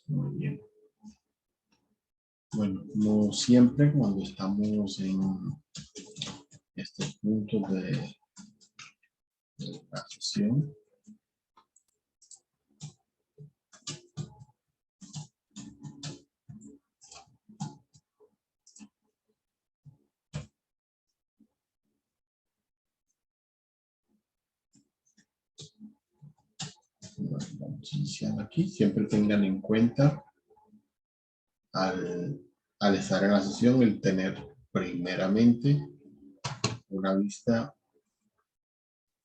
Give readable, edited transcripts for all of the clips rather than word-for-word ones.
Muy bien. Bueno, como siempre, cuando estamos en estos puntos de la sesión, vamos iniciando aquí, siempre tengan en cuenta al estar en la sesión el tener primeramente una vista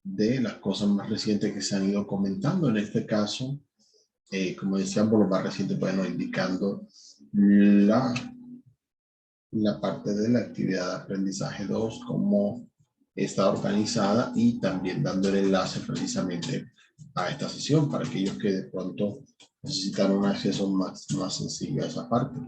de las cosas más recientes que se han ido comentando. En este caso, como decíamos, lo más reciente, bueno, indicando la parte de la actividad de aprendizaje 2, cómo está organizada y también dando el enlace precisamente a esta sesión para aquellos que de pronto necesitan un acceso más sencillo a esa parte.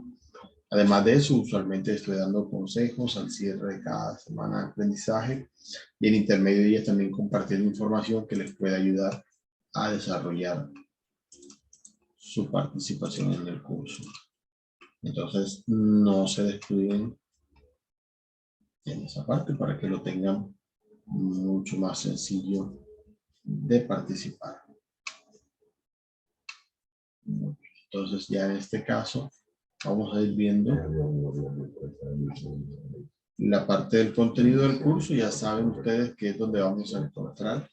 Además de eso, usualmente estoy dando consejos al cierre de cada semana de aprendizaje y en intermedio de ellas también compartiendo información que les puede ayudar a desarrollar su participación en el curso. Entonces, no se descuiden en esa parte para que lo tengan mucho más sencillo de participar. Entonces, ya en este caso, vamos a ir viendo la parte del contenido del curso. Ya saben ustedes que es donde vamos a encontrar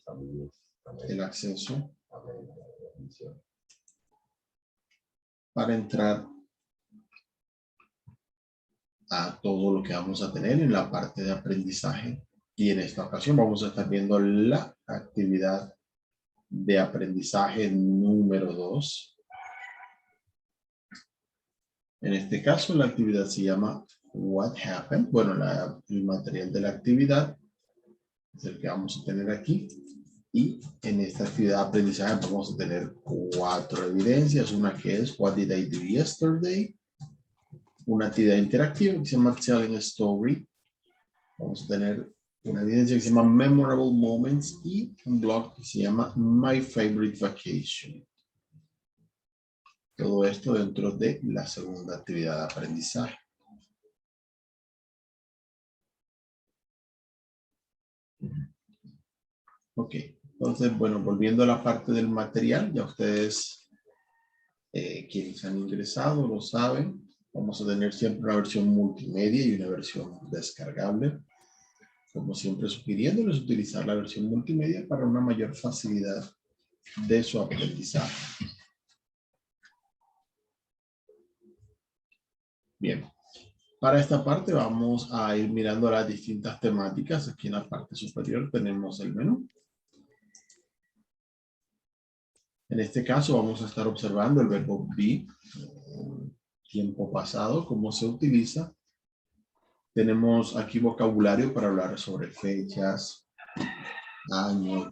el acceso para entrar a todo lo que vamos a tener en la parte de aprendizaje. Y en esta ocasión vamos a estar viendo la actividad de aprendizaje número 2. En este caso, la actividad se llama What Happened. Bueno, el material de la actividad es el que vamos a tener aquí. Y en esta actividad de aprendizaje vamos a tener 4 evidencias. Una que es What did I do yesterday? Una actividad interactiva que se llama Telling a Story. Vamos a tener una evidencia que se llama Memorable Moments y un blog que se llama My Favorite Vacation. Todo esto dentro de la segunda actividad de aprendizaje. Ok, entonces, bueno, volviendo a la parte del material, ya ustedes, quienes han ingresado, lo saben. Vamos a tener siempre una versión multimedia y una versión descargable. Como siempre, sugiriéndoles utilizar la versión multimedia para una mayor facilidad de su aprendizaje. Bien, para esta parte vamos a ir mirando las distintas temáticas. Aquí en la parte superior tenemos el menú. En este caso vamos a estar observando el verbo be, tiempo pasado, cómo se utiliza. Tenemos aquí vocabulario para hablar sobre fechas, años,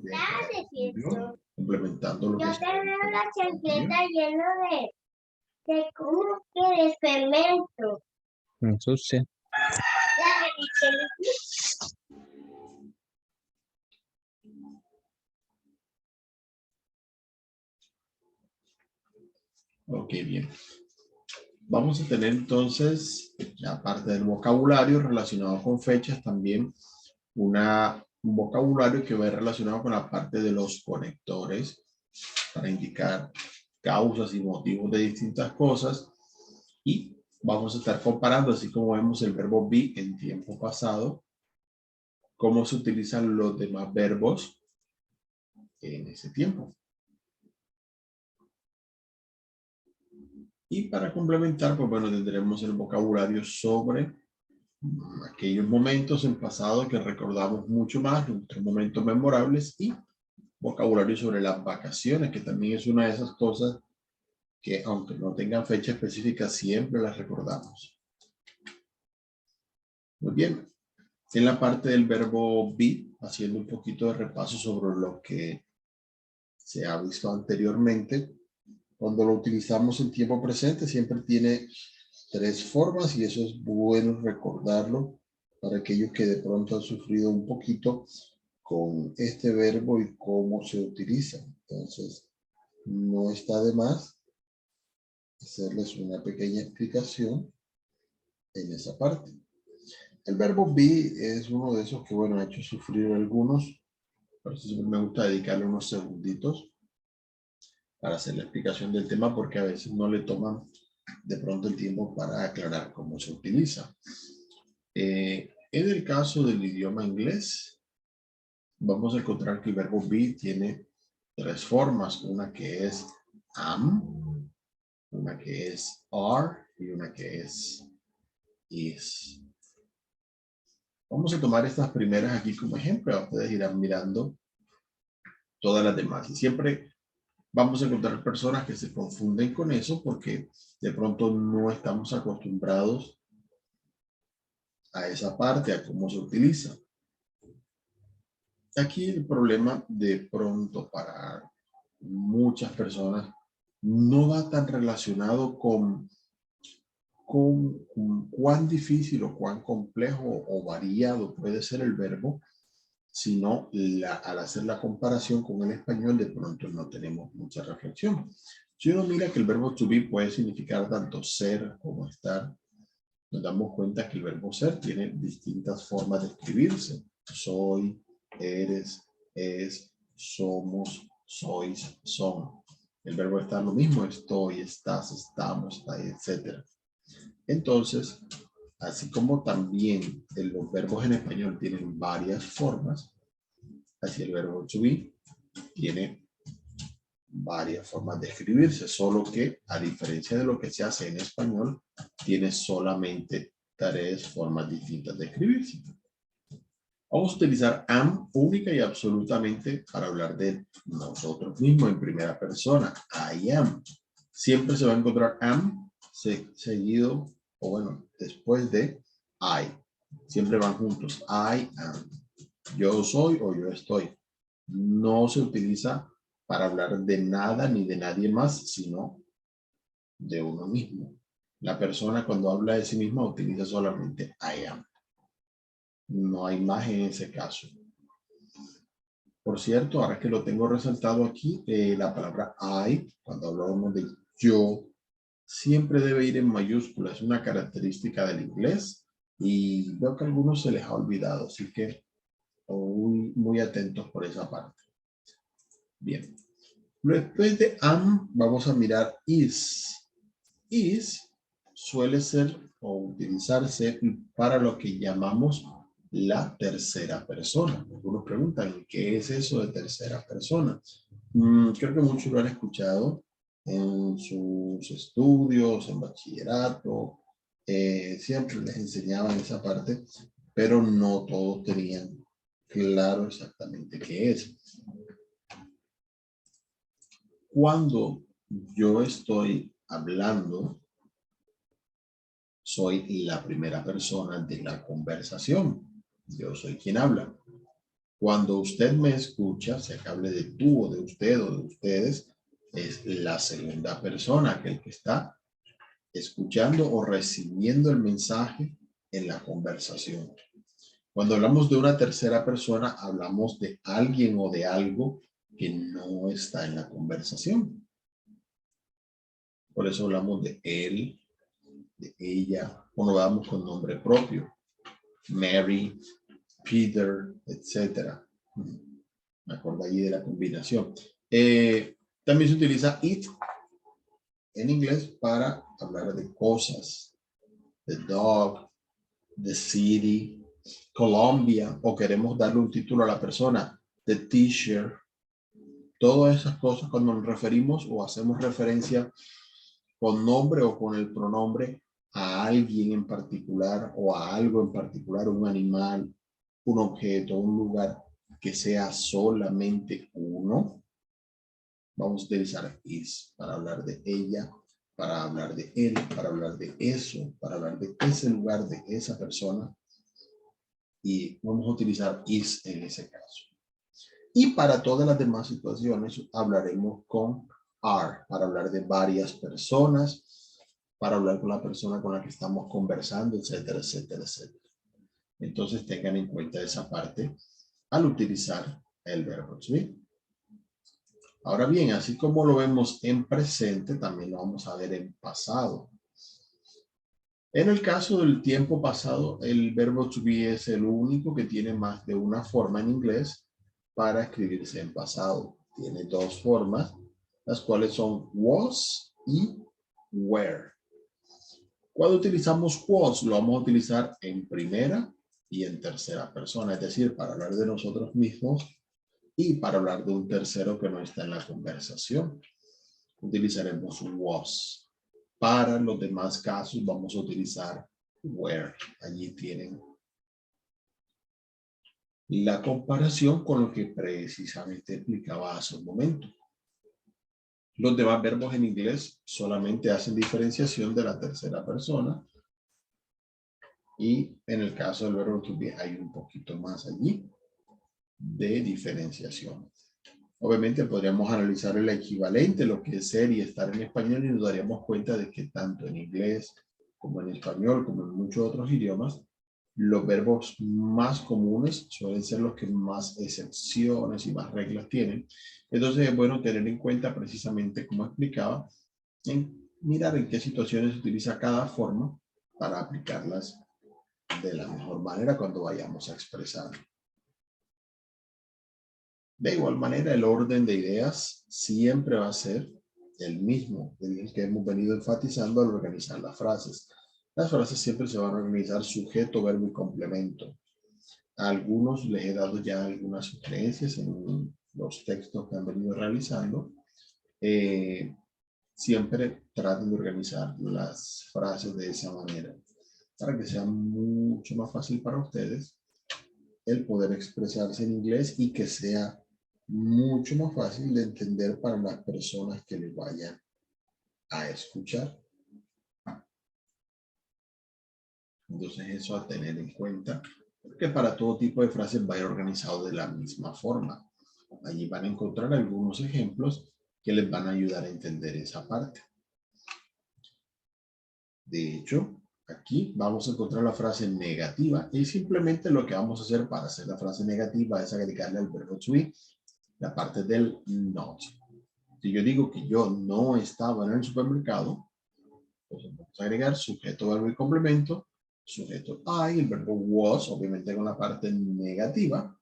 implementando lo que es. Yo tengo la chancleta llena de ¿cómo que de cemento? Ensucia. Ok, bien. Vamos a tener entonces, aparte del vocabulario relacionado con fechas, también un vocabulario que va relacionado con la parte de los conectores para indicar causas y motivos de distintas cosas. Y vamos a estar comparando, así como vemos el verbo be en tiempo pasado, cómo se utilizan los demás verbos en ese tiempo. Y para complementar, pues bueno, tendremos el vocabulario sobre aquellos momentos en pasado que recordamos mucho más, nuestros momentos memorables, y vocabulario sobre las vacaciones, que también es una de esas cosas que, aunque no tengan fecha específica, siempre las recordamos. Muy bien. En la parte del verbo be, haciendo un poquito de repaso sobre lo que se ha visto anteriormente, cuando lo utilizamos en tiempo presente siempre tiene 3 formas y eso es bueno recordarlo para aquellos que de pronto han sufrido un poquito con este verbo y cómo se utiliza. Entonces, no está de más hacerles una pequeña explicación en esa parte. El verbo be es uno de esos que, bueno, ha hecho sufrir a algunos. Por eso siempre me gusta dedicarle unos segunditos para hacer la explicación del tema, porque a veces no le toman de pronto el tiempo para aclarar cómo se utiliza. En el caso del idioma inglés, vamos a encontrar que el verbo be tiene tres formas. Una que es am, una que es are y una que es is. Vamos a tomar estas primeras aquí como ejemplo. Ustedes irán mirando todas las demás. Y siempre vamos a encontrar personas que se confunden con eso porque de pronto no estamos acostumbrados a esa parte, a cómo se utiliza. Aquí el problema de pronto para muchas personas no va tan relacionado con cuán difícil o cuán complejo o variado puede ser el verbo, sino al hacer la comparación con el español de pronto no tenemos mucha reflexión. Si uno mira que el verbo to be puede significar tanto ser como estar, nos damos cuenta que el verbo ser tiene distintas formas de escribirse. Soy, eres, es, somos, sois, son. El verbo estar lo mismo, estoy, estás, estamos, está, etc. Entonces, así como también los verbos en español tienen varias formas, así el verbo to be tiene varias formas de escribirse, solo que a diferencia de lo que se hace en español, tiene solamente tres formas distintas de escribirse. Vamos a utilizar am única y absolutamente para hablar de nosotros mismos en primera persona. I am. Siempre se va a encontrar am seguido, o bueno, después de I. Siempre van juntos. I am. Yo soy o yo estoy. No se utiliza para hablar de nada ni de nadie más, sino de uno mismo. La persona cuando habla de sí misma utiliza solamente I am. No hay más en ese caso. Por cierto, ahora que lo tengo resaltado aquí, la palabra I, cuando hablamos de yo, siempre debe ir en mayúscula. Es una característica del inglés y veo que a algunos se les ha olvidado, así que muy atentos por esa parte. Bien. Después de am, vamos a mirar is. Is suele ser o utilizarse para lo que llamamos la tercera persona. Algunos preguntan, ¿qué es eso de tercera persona? Creo que muchos lo han escuchado en sus estudios, en bachillerato. Siempre les enseñaban esa parte, pero no todos tenían claro exactamente qué es. Cuando yo estoy hablando, soy la primera persona de la conversación. Yo soy quien habla. Cuando usted me escucha, sea que hable de tú o de usted o de ustedes, es la segunda persona, aquel que está escuchando o recibiendo el mensaje en la conversación. Cuando hablamos de una tercera persona, hablamos de alguien o de algo que no está en la conversación. Por eso hablamos de él, de ella, o nos damos con nombre propio. Mary, Peter, etc. Me acuerdo allí de la combinación. También se utiliza it en inglés para hablar de cosas. The dog, the city, Colombia, o queremos darle un título a la persona, the teacher. Todas esas cosas cuando nos referimos o hacemos referencia con nombre o con el pronombre a alguien en particular o a algo en particular, un animal, un objeto, un lugar que sea solamente uno, vamos a utilizar is para hablar de ella, para hablar de él, para hablar de eso, para hablar de ese lugar, de esa persona, y vamos a utilizar is en ese caso. Y para todas las demás situaciones hablaremos con are, para hablar de varias personas, para hablar con la persona con la que estamos conversando, etcétera, etcétera, etcétera. Entonces tengan en cuenta esa parte al utilizar el verbo to be. Ahora bien, así como lo vemos en presente, también lo vamos a ver en pasado. En el caso del tiempo pasado, el verbo to be es el único que tiene más de una forma en inglés para escribirse en pasado. Tiene dos formas, las cuales son was y were. Cuando utilizamos was, lo vamos a utilizar en primera y en tercera persona, es decir, para hablar de nosotros mismos y para hablar de un tercero que no está en la conversación. Utilizaremos was. Para los demás casos vamos a utilizar were. Allí tienen la comparación con lo que precisamente explicaba hace un momento. Los demás verbos en inglés solamente hacen diferenciación de la tercera persona y en el caso del verbo to be hay un poquito más allí de diferenciación. Obviamente podríamos analizar el equivalente, lo que es ser y estar en español, y nos daríamos cuenta de que tanto en inglés como en español, como en muchos otros idiomas, los verbos más comunes suelen ser los que más excepciones y más reglas tienen. Entonces es bueno tener en cuenta precisamente, como explicaba, en mirar en qué situaciones se utiliza cada forma para aplicarlas de la mejor manera cuando vayamos a expresar. De igual manera, el orden de ideas siempre va a ser el mismo, el que hemos venido enfatizando al organizar las frases. Las frases siempre se van a organizar sujeto, verbo y complemento. A algunos les he dado ya algunas sugerencias en los textos que han venido realizando. Siempre traten de organizar las frases de esa manera para que sea mucho más fácil para ustedes el poder expresarse en inglés y que sea mucho más fácil de entender para las personas que les vayan a escuchar. Entonces eso a tener en cuenta, porque para todo tipo de frases va a ir organizado de la misma forma. Allí van a encontrar algunos ejemplos que les van a ayudar a entender esa parte. De hecho, aquí vamos a encontrar la frase negativa y simplemente lo que vamos a hacer para hacer la frase negativa es agregarle al verbo to be la parte del not. Si yo digo que yo no estaba en el supermercado, pues vamos a agregar sujeto, verbo y complemento, sujeto I, el verbo was, obviamente con la parte negativa,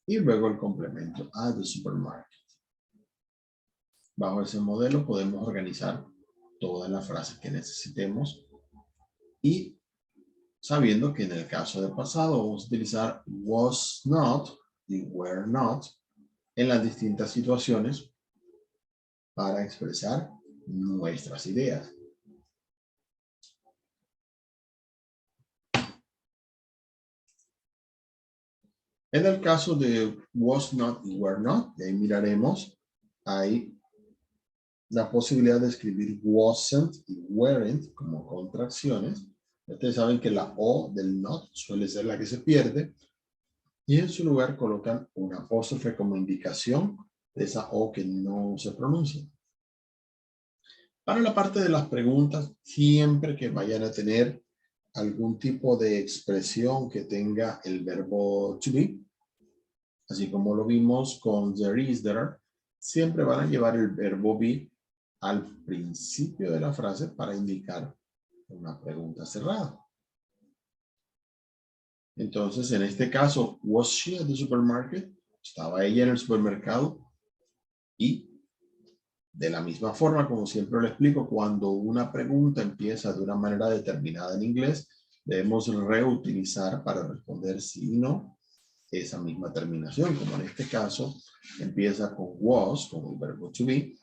y luego el complemento at the supermarket. Bajo ese modelo podemos organizar todas las frases que necesitemos y sabiendo que en el caso del pasado vamos a utilizar was not y were not en las distintas situaciones para expresar nuestras ideas. En el caso de was not y were not, de ahí miraremos, hay la posibilidad de escribir wasn't y weren't como contracciones. Ustedes saben que la O del not suele ser la que se pierde y en su lugar colocan un apóstrofe como indicación de esa O que no se pronuncia. Para la parte de las preguntas, siempre que vayan a tener algún tipo de expresión que tenga el verbo to be, así como lo vimos con there is, there, siempre van a llevar el verbo be al principio de la frase para indicar una pregunta cerrada. Entonces, en este caso, was she at the supermarket? ¿Estaba ella en el supermercado? Y de la misma forma, como siempre lo explico, cuando una pregunta empieza de una manera determinada en inglés, debemos reutilizar para responder sí y no esa misma terminación. Como en este caso, empieza con was, con el verbo to be,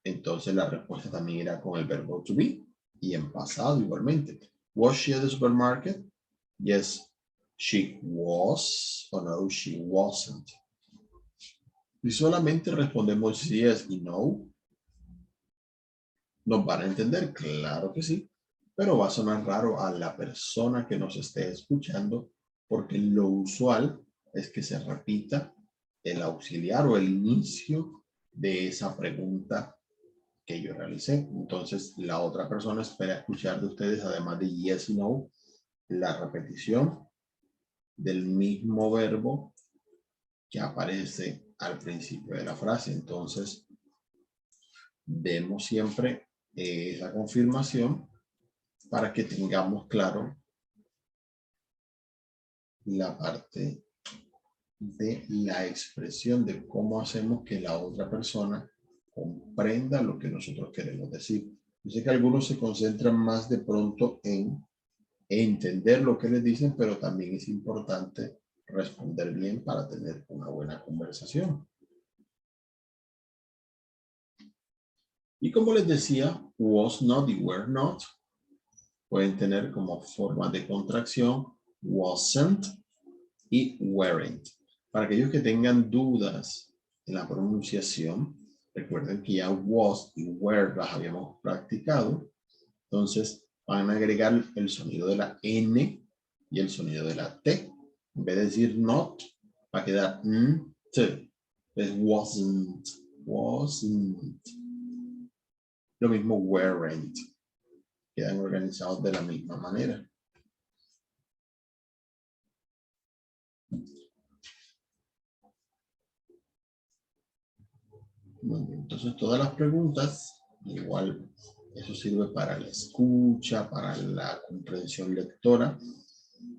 entonces la respuesta también irá con el verbo to be y en pasado igualmente. Was she at the supermarket? Yes, she was, or no, she wasn't. Si solamente respondemos yes y no, ¿nos van a entender? Claro que sí, pero va a sonar raro a la persona que nos esté escuchando porque lo usual es que se repita el auxiliar o el inicio de esa pregunta que yo realicé. Entonces, la otra persona espera escuchar de ustedes, además de yes y no, la repetición del mismo verbo que aparece al principio de la frase. Entonces, vemos siempre esa confirmación para que tengamos claro la parte de la expresión de cómo hacemos que la otra persona comprenda lo que nosotros queremos decir. Yo sé que algunos se concentran más de pronto en entender lo que les dicen, pero también es importante responder bien para tener una buena conversación. Y como les decía, was not y were not pueden tener como forma de contracción wasn't y weren't. Para aquellos que tengan dudas en la pronunciación, recuerden que ya was y were las habíamos practicado. Entonces van a agregar el sonido de la N y el sonido de la T. En vez de decir not, va a quedar t. Es wasn't, wasn't. Lo mismo weren't. Quedan organizados de la misma manera. Entonces todas las preguntas, igual eso sirve para la escucha, para la comprensión lectora.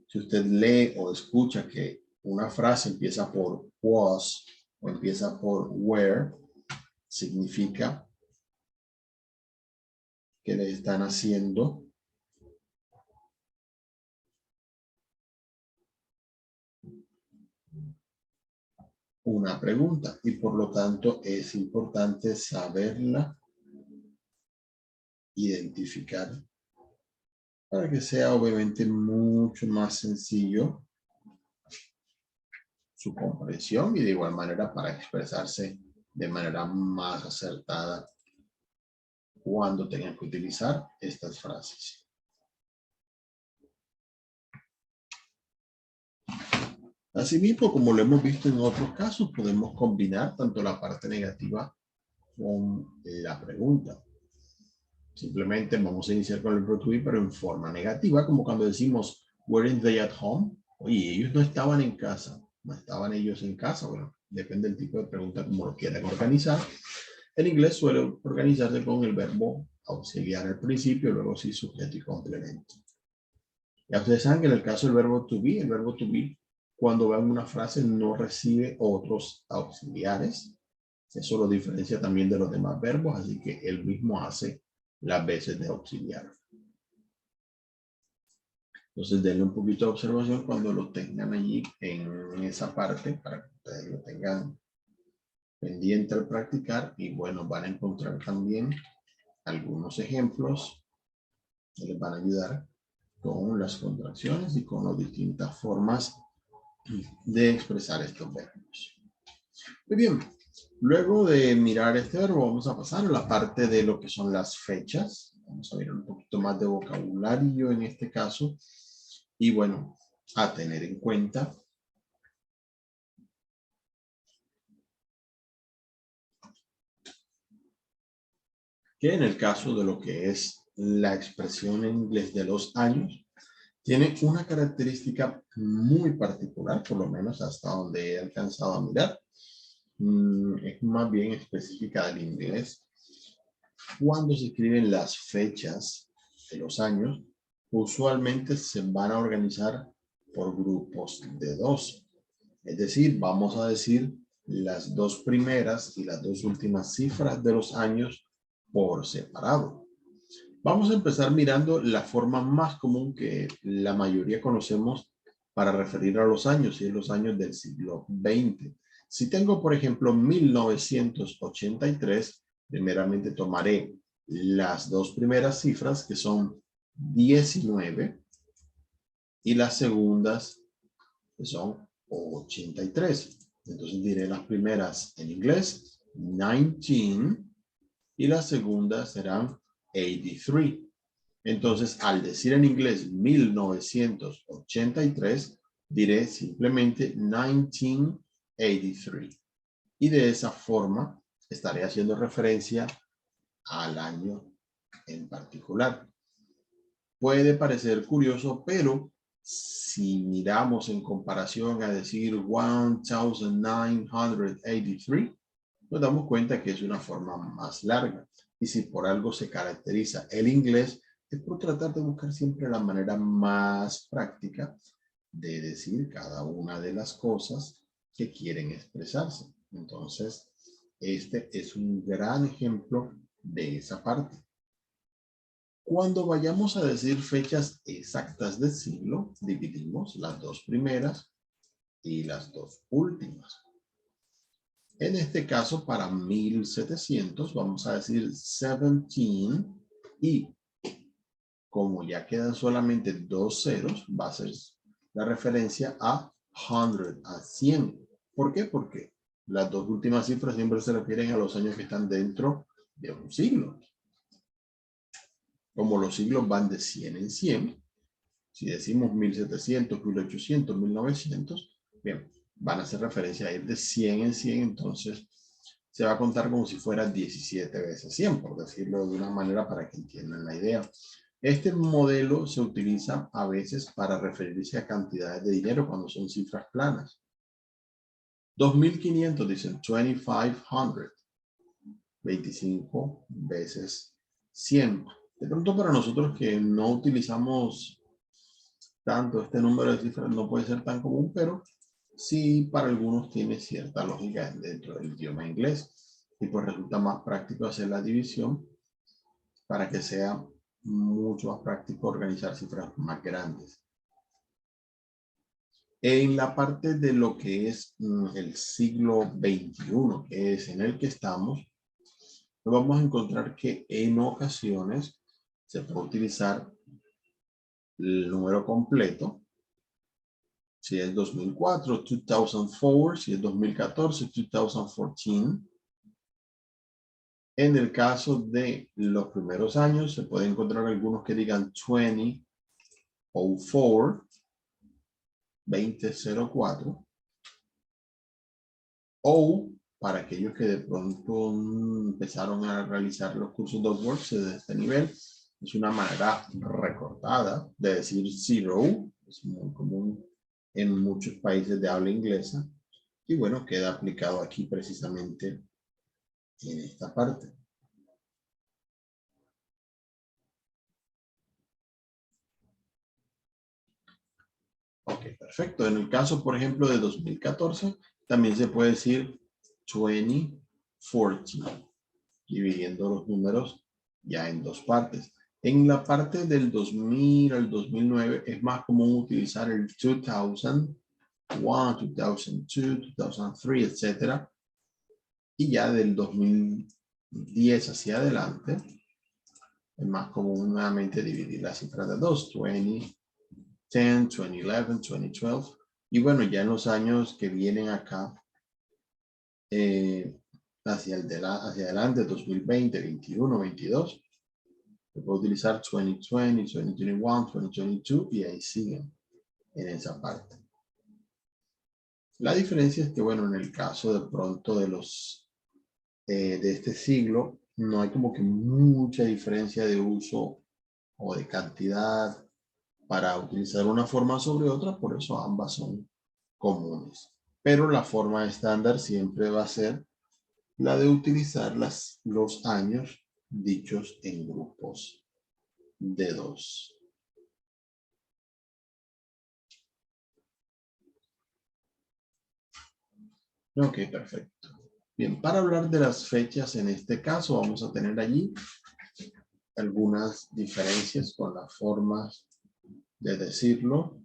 Si usted lee o escucha que una frase empieza por was o empieza por were, significa que le están haciendo una pregunta y por lo tanto es importante saberla identificar para que sea obviamente mucho más sencillo su comprensión y de igual manera para expresarse de manera más acertada cuando tengan que utilizar estas frases. Asimismo, como lo hemos visto en otros casos, podemos combinar tanto la parte negativa con la pregunta. Simplemente vamos a iniciar con el verbo to be, pero en forma negativa, como cuando decimos, weren't they at home? Oye, ellos no estaban en casa. ¿No estaban ellos en casa? Bueno, depende del tipo de pregunta, como lo quieran organizar. En inglés suele organizarse con el verbo auxiliar al principio, luego sí sujeto y complemento. Ya ustedes saben que en el caso del verbo to be, el verbo to be, cuando va en una frase no recibe otros auxiliares. Eso lo diferencia también de los demás verbos, así que él mismo hace las veces de auxiliar. Entonces denle un poquito de observación cuando lo tengan allí en esa parte para que ustedes lo tengan pendiente al practicar y bueno, van a encontrar también algunos ejemplos que les van a ayudar con las contracciones y con las distintas formas de expresar estos verbos. Muy bien, luego de mirar este verbo vamos a pasar a la parte de lo que son las fechas. Vamos a ver un poquito más de vocabulario en este caso y bueno, a tener en cuenta que en el caso de lo que es la expresión en inglés de los años, tiene una característica muy particular, por lo menos hasta donde he alcanzado a mirar. Es más bien específica del inglés. Cuando se escriben las fechas de los años, usualmente se van a organizar por grupos de dos. Es decir, vamos a decir las dos primeras y las dos últimas cifras de los años por separado. Vamos a empezar mirando la forma más común que la mayoría conocemos para referir a los años, y es los años del siglo XX. Si tengo, por ejemplo, 1983, primeramente tomaré las dos primeras cifras, que son 19, y las segundas, que son 83. Entonces diré las primeras en inglés, 19, y las segundas serán 83. Entonces, al decir en inglés 1983, diré simplemente 1983. Y de esa forma estaré haciendo referencia al año en particular. Puede parecer curioso, pero Si miramos en comparación a decir 1983, nos damos cuenta que es una forma más larga. Y si por algo se caracteriza el inglés, es por tratar de buscar siempre la manera más práctica de decir cada una de las cosas que quieren expresarse. Entonces, este es un gran ejemplo de esa parte. Cuando vayamos a decir fechas exactas del siglo, dividimos las dos primeras y las dos últimas. En este caso, para 1700, vamos a decir 17 y como ya quedan solamente dos ceros, va a ser la referencia a 100, a 100. ¿Por qué? Porque las dos últimas cifras siempre se refieren a los años que están dentro de un siglo. Como los siglos van de 100 en 100, si decimos 1700, 1800, 1900, bien, van a hacer referencia a ir de 100 en 100, entonces se va a contar como si fuera 17 veces 100, por decirlo de una manera para que entiendan la idea. Este modelo se utiliza a veces para referirse a cantidades de dinero cuando son cifras planas. 2500 dicen 2500, 25 veces 100. De pronto para nosotros que no utilizamos tanto este número de cifras no puede ser tan común, pero sí para algunos tiene cierta lógica dentro del idioma inglés. Y pues resulta más práctico hacer la división para que sea mucho más práctico organizar cifras más grandes. En la parte de lo que es el siglo XXI, que es en el que estamos, vamos a encontrar que en ocasiones se puede utilizar el número completo. Si es 2004, 2004, si es 2014, 2014. En el caso de los primeros años, se puede encontrar algunos que digan 2004, 2004, o para aquellos que de pronto empezaron a realizar los cursos de Works de este nivel, es una manera recortada de decir zero, es muy común en muchos países de habla inglesa, y bueno, queda aplicado aquí precisamente en esta parte. Ok, perfecto. En el caso, por ejemplo, de 2014, también se puede decir 2014, dividiendo los números ya en dos partes. En la parte del 2000 al 2009 es más común utilizar el 2001, 2002, 2003, etc. Y ya del 2010 hacia adelante es más común nuevamente dividir las cifras de dos, 2010, 2011, 2012. Y bueno, ya en los años que vienen acá, hacia adelante, 2020, 21, 22, se puede utilizar 2020, 2021, 2022 y ahí siguen en esa parte. La diferencia es que, bueno, en el caso de pronto de de este siglo, no hay como que mucha diferencia de uso o de cantidad para utilizar una forma sobre otra, por eso ambas son comunes. Pero la forma estándar siempre va a ser la de utilizar los años dichos en grupos de dos. Ok, perfecto. Bien, para hablar de las fechas en este caso, vamos a tener allí algunas diferencias con las formas de decirlo.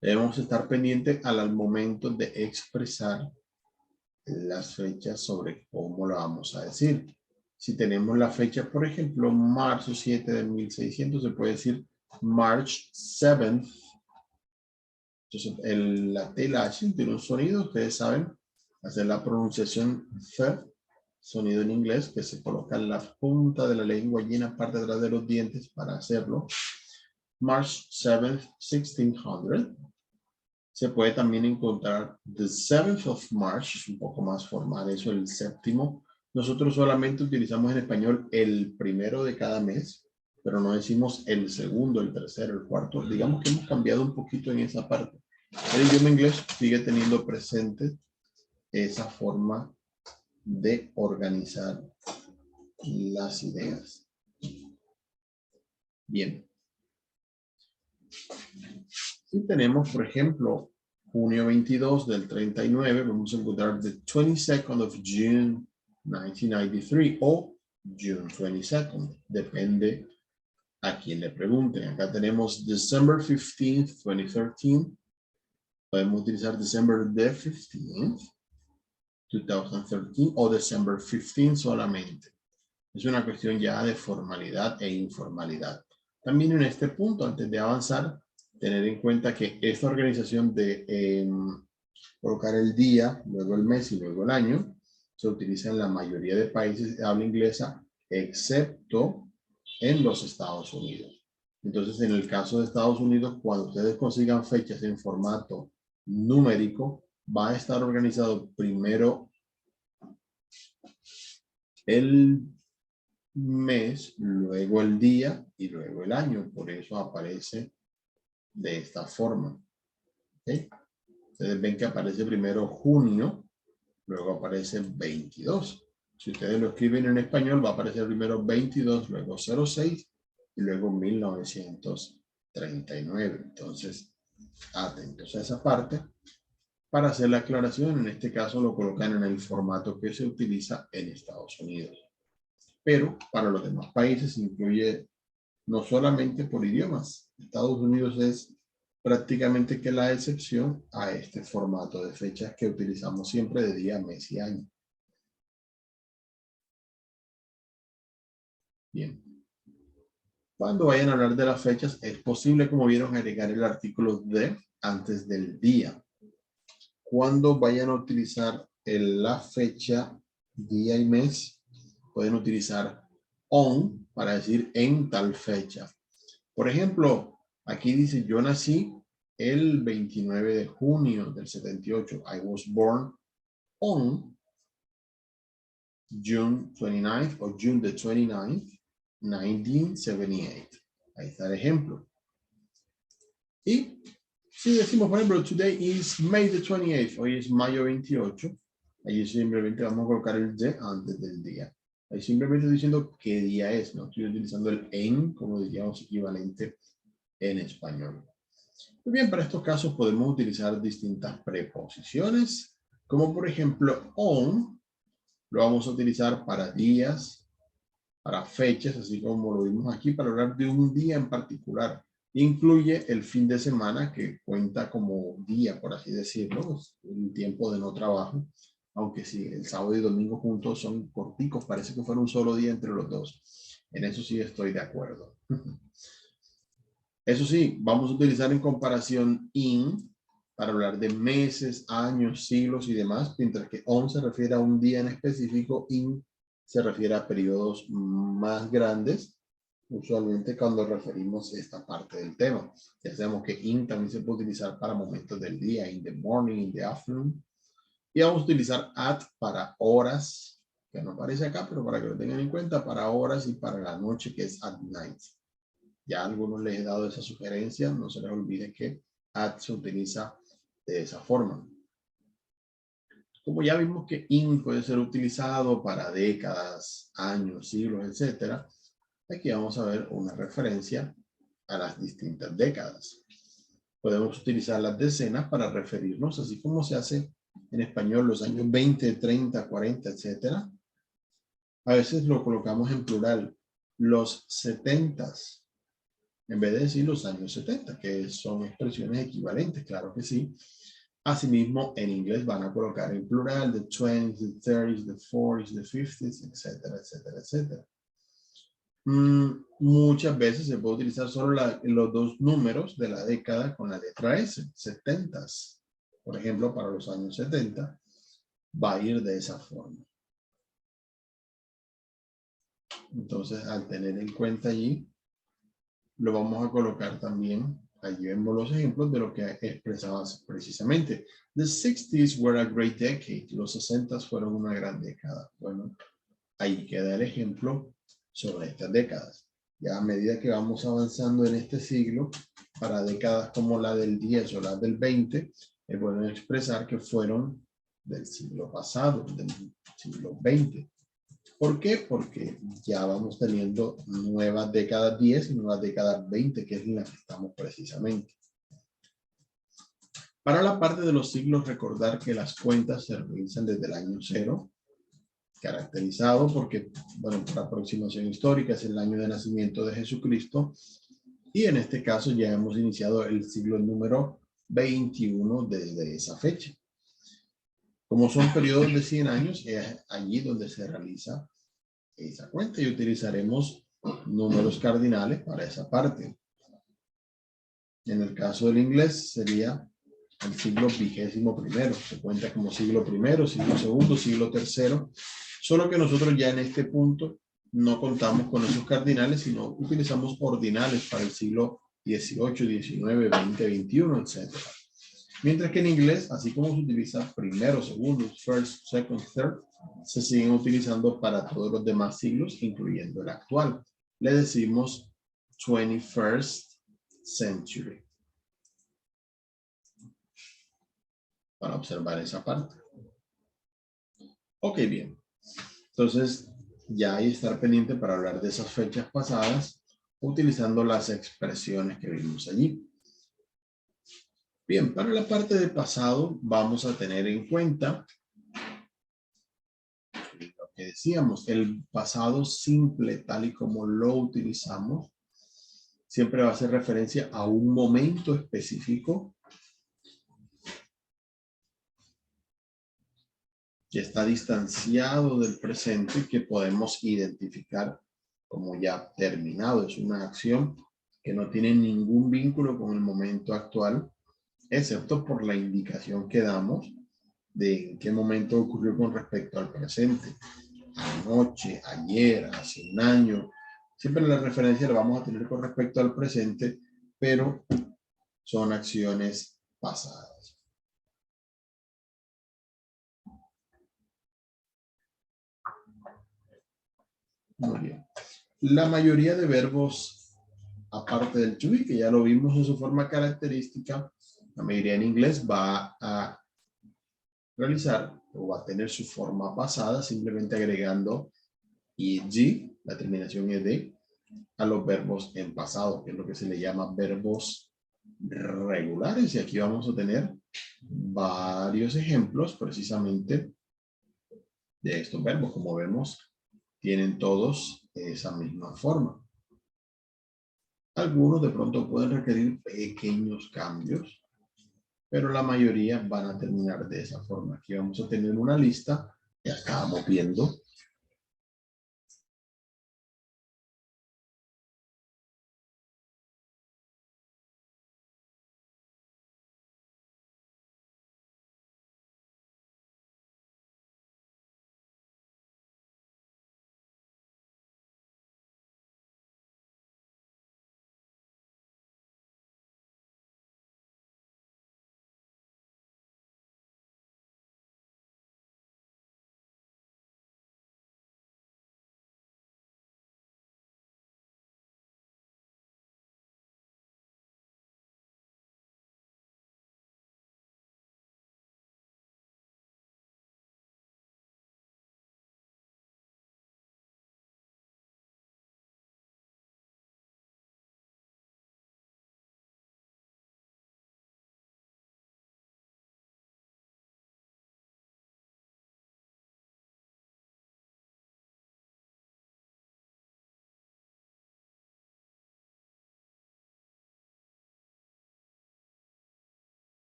Debemos estar pendientes al momento de expresar las fechas sobre cómo lo vamos a decir. Si tenemos la fecha, por ejemplo, marzo 7 de 1600, se puede decir March 7th. Entonces, la T y la H tiene un sonido, ustedes saben, hacer la pronunciación F, sonido en inglés, que se coloca en la punta de la lengua y en la parte de atrás de los dientes para hacerlo. March 7th, 1600. Se puede también encontrar the 7th of March, es un poco más formal eso, el séptimo. Nosotros solamente utilizamos en español el primero de cada mes, pero no decimos el segundo, el tercero, el cuarto. Digamos que hemos cambiado un poquito en esa parte. El idioma inglés sigue teniendo presente esa forma de organizar las ideas. Bien. Si tenemos, por ejemplo, junio 22 del 39, vamos a encontrar the 22nd of June 1993 o June 22nd, depende a quien le pregunten. Acá tenemos December 15th, 2013. Podemos utilizar December the 15th, 2013 o December 15 solamente. Es una cuestión ya de formalidad e informalidad. También en este punto, antes de avanzar, tener en cuenta que esta organización de colocar el día, luego el mes y luego el año, se utiliza en la mayoría de países de habla inglesa, excepto en los Estados Unidos. Entonces, en el caso de Estados Unidos, cuando ustedes consigan fechas en formato numérico, va a estar organizado primero el mes, luego el día y luego el año. Por eso aparece de esta forma. ¿Okay? Ustedes ven que aparece primero junio, luego aparece 22. Si ustedes lo escriben en español, va a aparecer primero 22, luego 06 y luego 1939. Entonces, atentos a esa parte. Para hacer la aclaración, en este caso lo colocan en el formato que se utiliza en Estados Unidos. Pero para los demás países incluye no solamente por idiomas. Estados Unidos es prácticamente que la excepción a este formato de fechas que utilizamos siempre de día, mes y año. Bien. Cuando vayan a hablar de las fechas, es posible, como vieron, agregar el artículo de antes del día. Cuando vayan a utilizar la fecha, día y mes, pueden utilizar on para decir en tal fecha. Por ejemplo, aquí dice, yo nací el 29 de junio del 78. I was born on June 29th o June the 29th, 1978. Ahí está el ejemplo. Y si decimos, por ejemplo, today is May the 28th, hoy es mayo 28, ahí simplemente vamos a colocar el de antes del día. Ahí simplemente diciendo qué día es, no estoy utilizando el en como diríamos equivalente en español. Muy bien, para estos casos podemos utilizar distintas preposiciones, como por ejemplo on, lo vamos a utilizar para días, para fechas, así como lo vimos aquí, para hablar de un día en particular. Incluye el fin de semana, que cuenta como día, por así decirlo, es un tiempo de no trabajo, aunque sí, el sábado y domingo juntos son corticos, parece que fuera un solo día entre los dos. En eso sí estoy de acuerdo. Eso sí, vamos a utilizar en comparación in para hablar de meses, años, siglos y demás, mientras que on se refiere a un día en específico, in se refiere a periodos más grandes, usualmente cuando referimos a esta parte del tema. Ya sabemos que in también se puede utilizar para momentos del día, in the morning, in the afternoon. Y vamos a utilizar at para horas, que no aparece acá, pero para que lo tengan en cuenta, para horas y para la noche, que es at night. Ya a algunos les he dado esa sugerencia, no se les olvide que at se utiliza de esa forma. Como ya vimos que in puede ser utilizado para décadas, años, siglos, etc. Aquí vamos a ver una referencia a las distintas décadas. Podemos utilizar las decenas para referirnos, así como se hace en español los años 20, 30, 40, etc. A veces lo colocamos en plural, los 70s. En vez de decir los años 70, que son expresiones equivalentes, claro que sí. Asimismo, en inglés van a colocar en plural the 20s, the 30s, the 40s, the 50s, etcétera, etcétera, etcétera. Muchas veces se puede utilizar solo los dos números de la década con la letra S, 70s. Por ejemplo, para los años 70, va a ir de esa forma. Entonces, al tener en cuenta allí, lo vamos a colocar también. Allí vemos los ejemplos de lo que expresabas precisamente. The 60s were a great decade. Los 60s fueron una gran década. Bueno, ahí queda el ejemplo sobre estas décadas. Ya a medida que vamos avanzando en este siglo, para décadas como la del 10 o la del 20, es bueno expresar que fueron del siglo pasado, del siglo 20. ¿Por qué? Porque ya vamos teniendo nuevas décadas 10 y nuevas décadas 20, que es en la que estamos precisamente. Para la parte de los siglos, recordar que las cuentas se realizan desde el año 0, caracterizado porque, bueno, por aproximación histórica es el año de nacimiento de Jesucristo, y en este caso ya hemos iniciado el siglo número 21 desde esa fecha. Como son periodos de 100 años, es allí donde se realiza esa cuenta y utilizaremos números cardinales para esa parte. En el caso del inglés sería el siglo XXI, se cuenta como siglo primero, siglo segundo, siglo tercero, solo que nosotros ya en este punto no contamos con esos cardinales, sino utilizamos ordinales para el siglo XVIII, XIX, XX, XXI, etc. Mientras que en inglés, así como se utiliza primero, segundo, first, second, third, se siguen utilizando para todos los demás siglos, incluyendo el actual. Le decimos 21st century. Para observar esa parte. Ok, bien. Entonces, ya hay que estar pendiente para hablar de esas fechas pasadas, utilizando las expresiones que vimos allí. Bien, para la parte de pasado, vamos a tener en cuenta lo que decíamos, el pasado simple, tal y como lo utilizamos, siempre va a hacer referencia a un momento específico que está distanciado del presente, que podemos identificar como ya terminado. Es una acción que no tiene ningún vínculo con el momento actual, excepto por la indicación que damos de en qué momento ocurrió con respecto al presente. Anoche, ayer, hace un año. Siempre la referencia la vamos a tener con respecto al presente, pero son acciones pasadas. Muy bien. La mayoría de verbos, aparte del to be, que ya lo vimos en su forma característica, la mayoría en inglés va a realizar o va a tener su forma pasada, simplemente agregando ed, la terminación ed, a los verbos en pasado, que es lo que se le llama verbos regulares. Y aquí vamos a tener varios ejemplos precisamente de estos verbos. Como vemos, tienen todos esa misma forma. Algunos de pronto pueden requerir pequeños cambios, pero la mayoría van a terminar de esa forma. Aquí vamos a tener una lista, ya estábamos viendo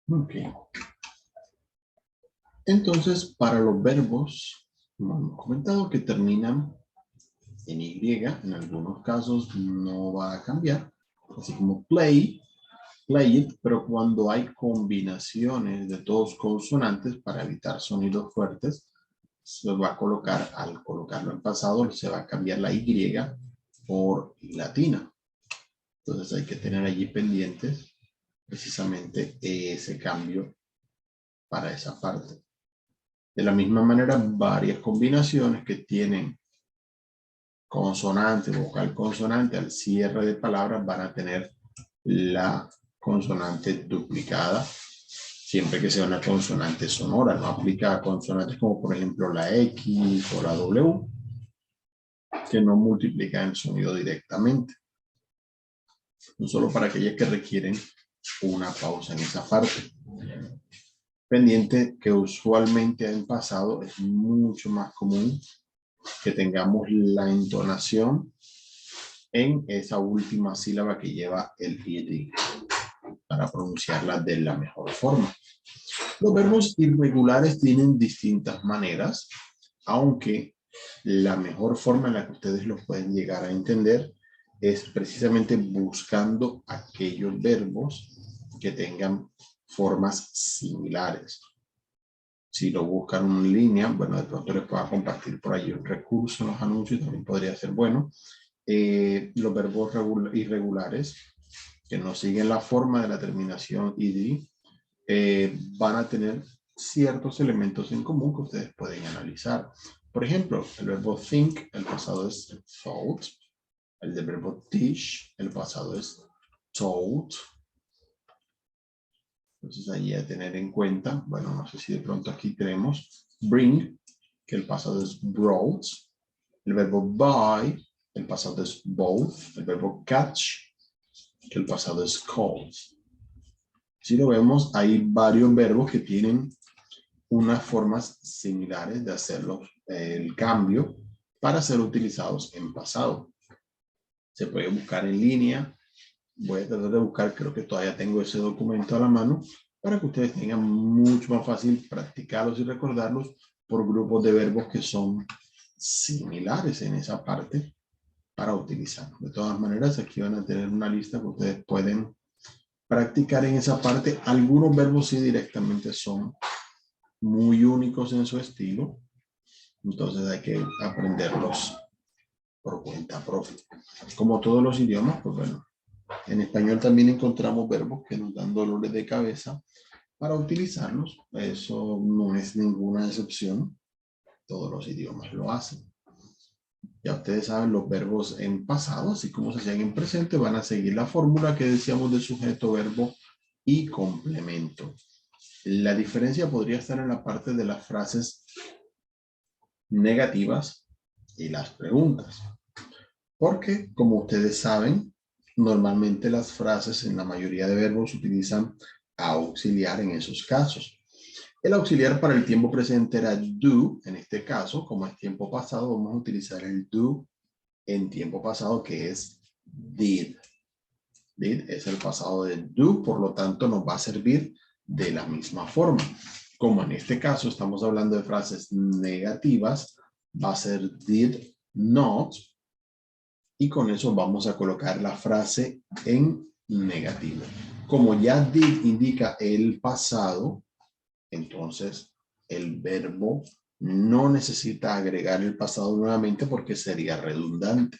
Ok. Entonces, para los verbos, como hemos comentado, que terminan en Y, en algunos casos no va a cambiar, así como play, play it, pero cuando hay combinaciones de dos consonantes para evitar sonidos fuertes, se va a colocar, al colocarlo en pasado, se va a cambiar la Y por latina. Entonces hay que tener allí pendientes precisamente ese cambio para esa parte. De la misma manera, varias combinaciones que tienen consonante, vocal consonante, al cierre de palabras van a tener la consonante duplicada, siempre que sea una consonante sonora. No aplica a consonantes como por ejemplo la X o la W, que no multiplican el sonido directamente. No solo para aquellas que requieren una pausa en esa parte. Pendiente que usualmente en pasado es mucho más común que tengamos la entonación en esa última sílaba que lleva el ed para pronunciarla de la mejor forma. Los verbos irregulares tienen distintas maneras, aunque la mejor forma en la que ustedes los pueden llegar a entender es precisamente buscando aquellos verbos que tengan formas similares. Si lo buscan en línea, bueno, de pronto les puedo compartir por ahí un recurso en los anuncios, también podría ser bueno. Los verbos irregulares que no siguen la forma de la terminación ed van a tener ciertos elementos en común que ustedes pueden analizar. Por ejemplo, el verbo think, el pasado es thought. El del verbo teach, el pasado es taught. Entonces ahí a tener en cuenta, bueno, no sé si de pronto aquí tenemos bring, que el pasado es brought. El verbo buy, el pasado es both. El verbo catch, que el pasado es called. Si lo vemos, hay varios verbos que tienen unas formas similares de hacerlo, el cambio para ser utilizados en pasado. Se puede buscar en línea. Voy a tratar de buscar, creo que todavía tengo ese documento a la mano para que ustedes tengan mucho más fácil practicarlos y recordarlos por grupos de verbos que son similares en esa parte para utilizarlos. De todas maneras, aquí van a tener una lista que ustedes pueden practicar en esa parte. Algunos verbos sí directamente son muy únicos en su estilo, entonces hay que aprenderlos por cuenta propia. Como todos los idiomas, pues bueno, en español también encontramos verbos que nos dan dolores de cabeza para utilizarlos. Eso no es ninguna excepción. Todos los idiomas lo hacen. Ya ustedes saben, los verbos en pasado, así como se hacían en presente, van a seguir la fórmula que decíamos de sujeto, verbo y complemento. La diferencia podría estar en la parte de las frases negativas y las preguntas. Porque, como ustedes saben, normalmente las frases en la mayoría de verbos utilizan auxiliar en esos casos. El auxiliar para el tiempo presente era do, en este caso, como es tiempo pasado, vamos a utilizar el do en tiempo pasado, que es did. Did es el pasado de do, por lo tanto nos va a servir de la misma forma. Como en este caso estamos hablando de frases negativas, va a ser did not, y con eso vamos a colocar la frase en negativo. Como ya did indica el pasado, entonces el verbo no necesita agregar el pasado nuevamente porque sería redundante.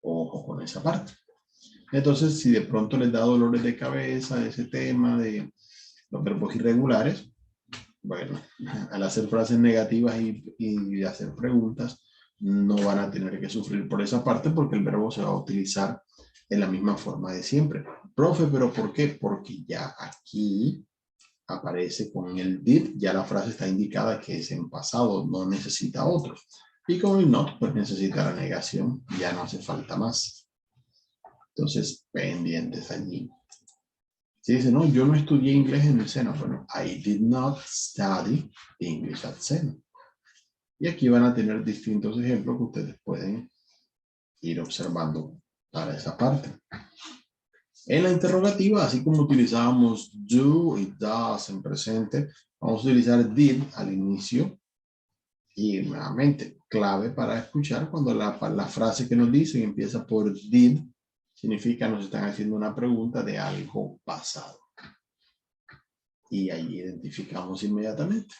Ojo con esa parte. Entonces, si de pronto les da dolores de cabeza ese tema de los verbos irregulares, bueno, al hacer frases negativas y hacer preguntas, no van a tener que sufrir por esa parte porque el verbo se va a utilizar en la misma forma de siempre. Profe, ¿pero por qué? Porque ya aquí aparece con el did, ya la frase está indicada que es en pasado, no necesita otro. Y con el not, pues necesita la negación, ya no hace falta más. Entonces, pendientes allí. Si dice, no, yo no estudié inglés en el seno. Bueno, I did not study English at seno. Y aquí van a tener distintos ejemplos que ustedes pueden ir observando para esa parte. En la interrogativa, así como utilizábamos do y does en presente, vamos a utilizar did al inicio. Y nuevamente, clave para escuchar cuando la frase que nos dicen empieza por did, significa nos están haciendo una pregunta de algo pasado. Y ahí identificamos inmediatamente.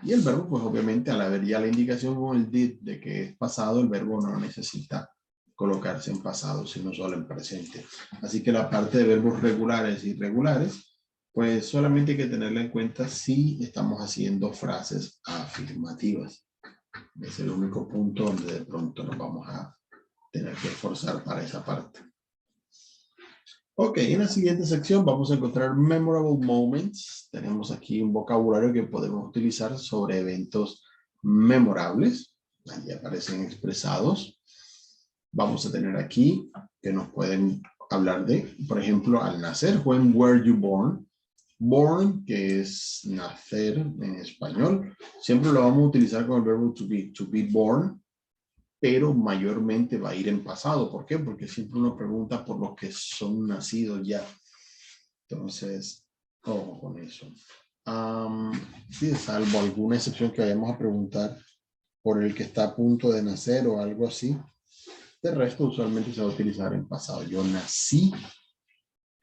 Y el verbo, pues obviamente, al haber ya la indicación con el did de que es pasado, el verbo no necesita colocarse en pasado, sino solo en presente. Así que la parte de verbos regulares e irregulares, pues solamente hay que tenerla en cuenta si estamos haciendo frases afirmativas. Es el único punto donde de pronto nos vamos a tener que esforzar para esa parte. Ok, en la siguiente sección vamos a encontrar memorable moments. Tenemos aquí un vocabulario que podemos utilizar sobre eventos memorables. Allí aparecen expresados. Vamos a tener aquí que nos pueden hablar de, por ejemplo, al nacer. When were you born? Born, que es nacer en español. Siempre lo vamos a utilizar con el verbo to be born, pero mayormente va a ir en pasado. ¿Por qué? Porque siempre uno pregunta por los que son nacidos ya. Entonces, ojo con eso. Sí, salvo alguna excepción que vayamos a preguntar por el que está a punto de nacer o algo así. De resto, usualmente se va a utilizar en pasado. Yo nací.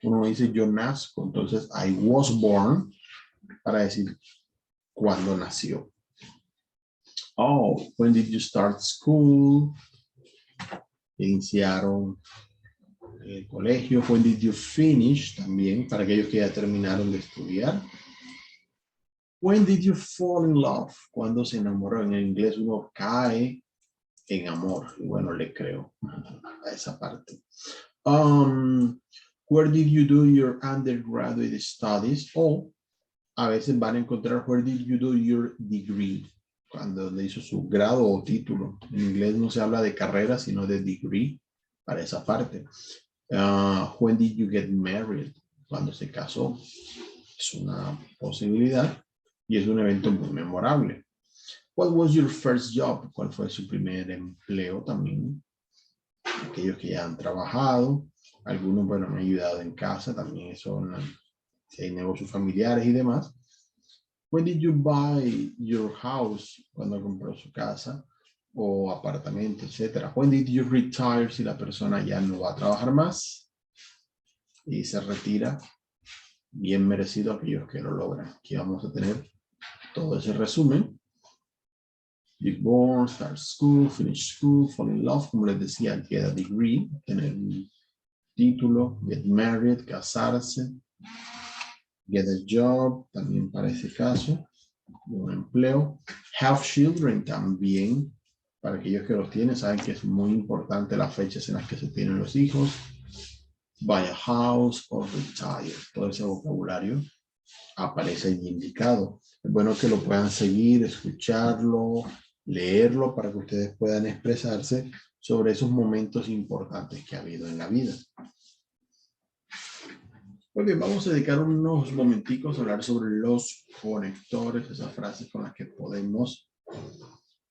Uno dice yo nazco. Entonces, I was born para decir cuándo nació. Oh, when did you start school? Iniciaron el colegio. When did you finish? También para aquellos que ya terminaron de estudiar. When did you fall in love? Cuando se enamoró. En el inglés uno cae en amor. Y bueno, le creo a esa parte. Where did you do your undergraduate studies? O a veces van a encontrar where did you do your degree? Cuando le hizo su grado o título. En inglés no se habla de carrera, sino de degree para esa parte. When did you get married? Cuando se casó. Es una posibilidad y es un evento muy memorable. What was your first job? ¿Cuál fue su primer empleo también? Aquellos que ya han trabajado. Algunos, bueno, me han ayudado en casa. También son si hay negocios familiares y demás. When did you buy your house? Cuando compró su casa o apartamento, etcétera. When did you retire? Si la persona ya no va a trabajar más y se retira. Bien merecido a aquellos que lo logran. Aquí vamos a tener todo ese resumen. Be born, start school, finish school, fall in love, como les decía, get a degree, tener un título, get married, casarse, get a job, también para ese caso, un empleo, have children también, para aquellos que los tienen, saben que es muy importante las fechas en las que se tienen los hijos, buy a house or retire, todo ese vocabulario aparece allí indicado. Es bueno que lo puedan seguir, escucharlo, leerlo para que ustedes puedan expresarse sobre esos momentos importantes que ha habido en la vida. Muy bien, vamos a dedicar unos momenticos a hablar sobre los conectores, esas frases con las que podemos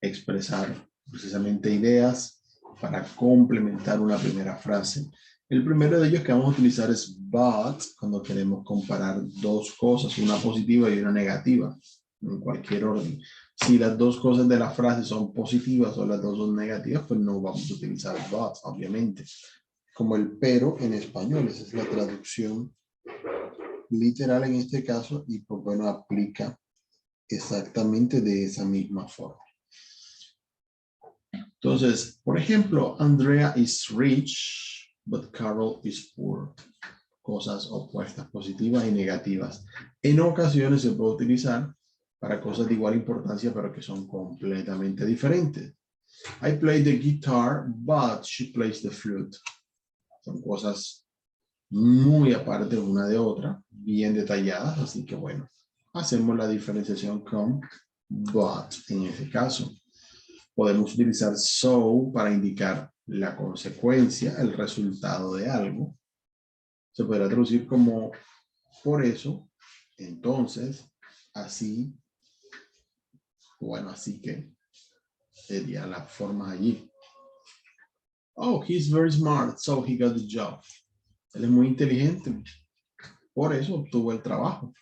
expresar precisamente ideas para complementar una primera frase. El primero de ellos que vamos a utilizar es but, cuando queremos comparar dos cosas, una positiva y una negativa, en cualquier orden. Si las dos cosas de la frase son positivas o las dos son negativas, pues no vamos a utilizar but, obviamente. Como el pero en español, esa es la traducción literal en este caso y pues bueno, aplica exactamente de esa misma forma. Entonces, por ejemplo, Andrea is rich, but Carol is poor. Cosas opuestas, positivas y negativas. En ocasiones se puede utilizar para cosas de igual importancia, pero que son completamente diferentes. I play the guitar, but she plays the flute. Son cosas muy aparte una de otra, bien detalladas, así que bueno, hacemos la diferenciación con but en ese caso. Podemos utilizar so para indicar la consecuencia, el resultado de algo. Se podrá traducir como por eso, entonces, así, bueno, así que sería la forma allí. Oh, he's very smart, so he got the job. Él es muy inteligente. Por eso obtuvo el trabajo.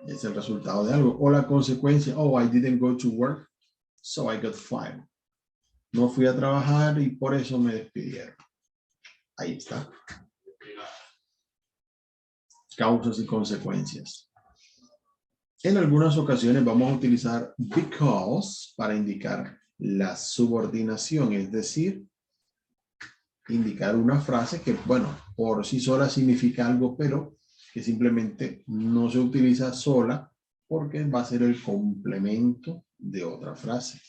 Es el resultado de algo. O la consecuencia, oh, I didn't go to work, so I got fired. No fui a trabajar y por eso me despidieron. Ahí está. Causas y consecuencias. En algunas ocasiones vamos a utilizar because para indicar la subordinación, es decir, indicar una frase que, bueno, por sí sola significa algo, pero que simplemente no se utiliza sola porque va a ser el complemento de otra frase.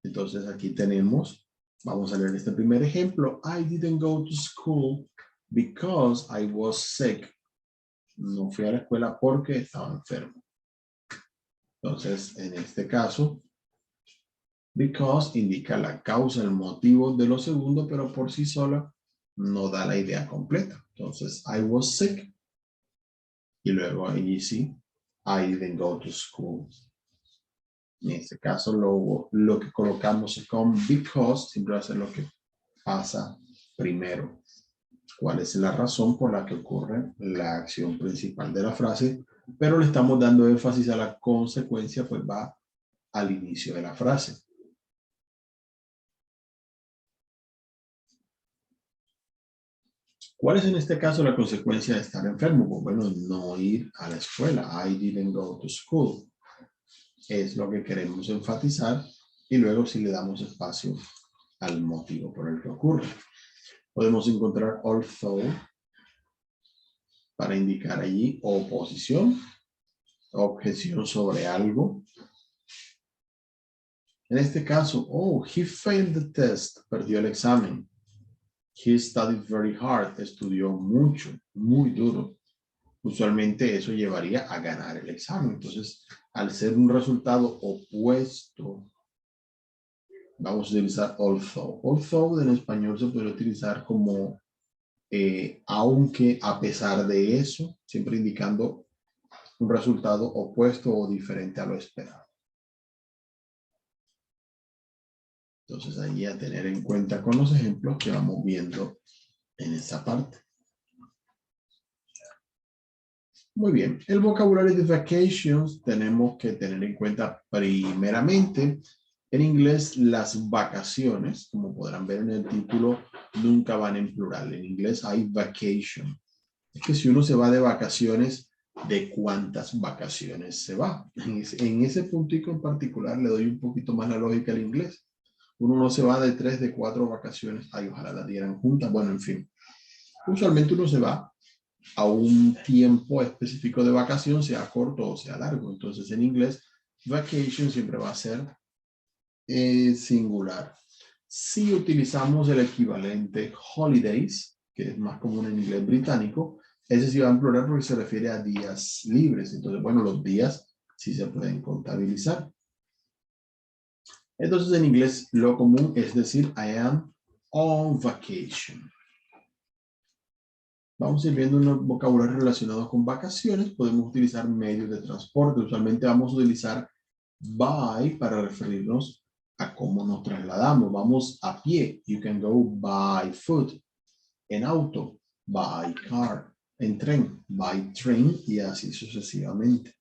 Entonces aquí tenemos, vamos a leer este primer ejemplo. I didn't go to school because I was sick. No fui a la escuela porque estaba enfermo. Entonces, en este caso, because indica la causa, el motivo de lo segundo, pero por sí sola no da la idea completa. Entonces, I was sick. Y luego allí sí, I didn't go to school. En este caso, lo que colocamos con because siempre va a ser lo que pasa primero. ¿Cuál es la razón por la que ocurre la acción principal de la frase? Pero le estamos dando énfasis a la consecuencia, pues va al inicio de la frase. ¿Cuál es en este caso la consecuencia de estar enfermo? Pues bueno, no ir a la escuela. I didn't go to school. Es lo que queremos enfatizar y luego si le damos espacio al motivo por el que ocurre. Podemos encontrar although para indicar allí oposición, objeción sobre algo. En este caso, oh, he failed the test, perdió el examen. He studied very hard, estudió mucho, muy duro. Usualmente eso llevaría a ganar el examen. Entonces, al ser un resultado opuesto, vamos a utilizar although. Although en español se puede utilizar como aunque, a pesar de eso, siempre indicando un resultado opuesto o diferente a lo esperado. Entonces, ahí a tener en cuenta con los ejemplos que vamos viendo en esta parte. Muy bien, el vocabulario de vacations tenemos que tener en cuenta primeramente, en inglés las vacaciones, como podrán ver en el título, nunca van en plural. En inglés hay vacation. Es que si uno se va de vacaciones, ¿de cuántas vacaciones se va? En ese puntico en particular le doy un poquito más la lógica al inglés. Uno no se va de 3, de 4 vacaciones. Ay, ojalá las dieran juntas. Bueno, en fin. Usualmente uno se va a un tiempo específico de vacación, sea corto o sea largo. Entonces, en inglés, vacation siempre va a ser singular. Si utilizamos el equivalente holidays, que es más común en inglés británico, ese sí va en plural porque se refiere a días libres. Entonces, bueno, los días sí se pueden contabilizar. Entonces, en inglés, lo común es decir, I am on vacation. Vamos a ir viendo unos vocabularios relacionados con vacaciones. Podemos utilizar medios de transporte. Usualmente vamos a utilizar by para referirnos a cómo nos trasladamos. Vamos a pie. You can go by foot. En auto, by car. En tren, by train y así sucesivamente.